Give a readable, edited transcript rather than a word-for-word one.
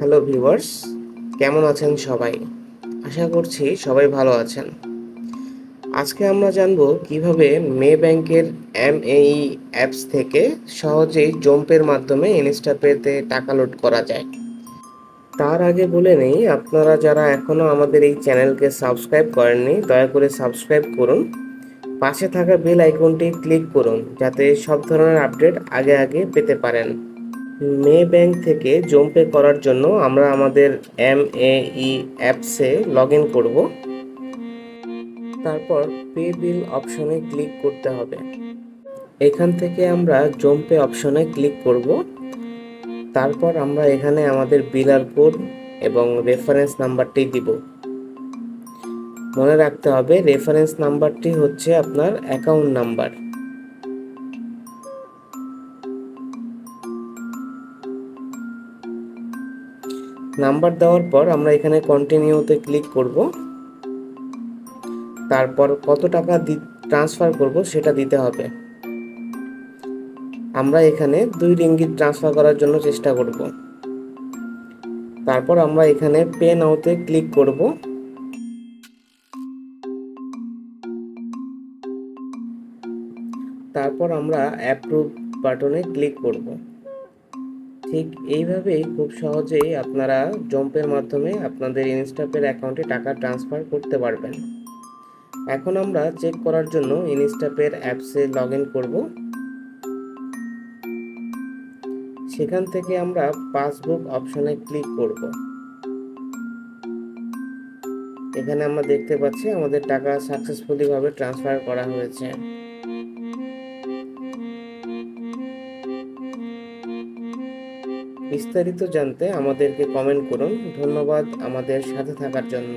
Hello viewers, কেমন আছেন সবাই? আশা করছি সবাই ভালো আছেন। আজকে আমরা জানব কিভাবে মে ব্যাংকের MAE অ্যাপস থেকে সহজেই জোম্পের মাধ্যমে ইনস্টাপেতে টাকা লোড করা যায়। তার আগে বলে নেই, আপনারা যারা এখনও আমাদের এই চ্যানেলকে সাবস্ক্রাইব করেননি দয়া করে সাবস্ক্রাইব করুন। পাশে থাকা বেল আইকনটি ক্লিক করুন যাতে সব ধরনের আপডেট আগে আগে পেতে পারেন। মে ব্যাংক থেকে জোম্পে করার জন্য আমরা আমাদের MAE অ্যাপসে লগ ইন করব। তারপর পে বিল অপশনে ক্লিক করতে হবে। এখান থেকে আমরা জোম্পে অপশনে ক্লিক করব। তারপর আমরা এখানে আমাদের বিলার কোড এবং রেফারেন্স নাম্বারটি দিব। মনে রাখতে হবে রেফারেন্স নাম্বারটি হচ্ছে আপনার অ্যাকাউন্ট নাম্বার। নাম্বার দেওয়ার পর আমরা এখানে কন্টিনিউতে ক্লিক করব। তারপর কত টাকা ট্রান্সফার করব সেটা দিতে হবে। আমরা এখানে 2 রিঙ্গিত ট্রান্সফার করার জন্য চেষ্টা করব। তারপর আমরা এখানে পে নাওতে ক্লিক করব। তারপর আমরা অ্যাপ্রুভ বাটনে ক্লিক করব। ঠিক এইভাবেই খুব সহজেই আপনারা জম্পের মাধ্যমে আপনাদের ইনস্টাপের অ্যাকাউন্টে টাকা ট্রান্সফার করতে পারবেন। এখন আমরা চেক করার জন্য ইনস্টাপের অ্যাপসে লগ ইন করব। সেখান থেকে আমরা পাসবুক অপশনে ক্লিক করব। এখানে আমরা দেখতে পাচ্ছি আমাদের টাকা সাকসেসফুলি ভাবে ট্রান্সফার করা হয়েছে। বিস্তারিত জানতে আমাদেরকে কমেন্ট করুন। ধন্যবাদ আমাদের সাথে থাকার জন্য।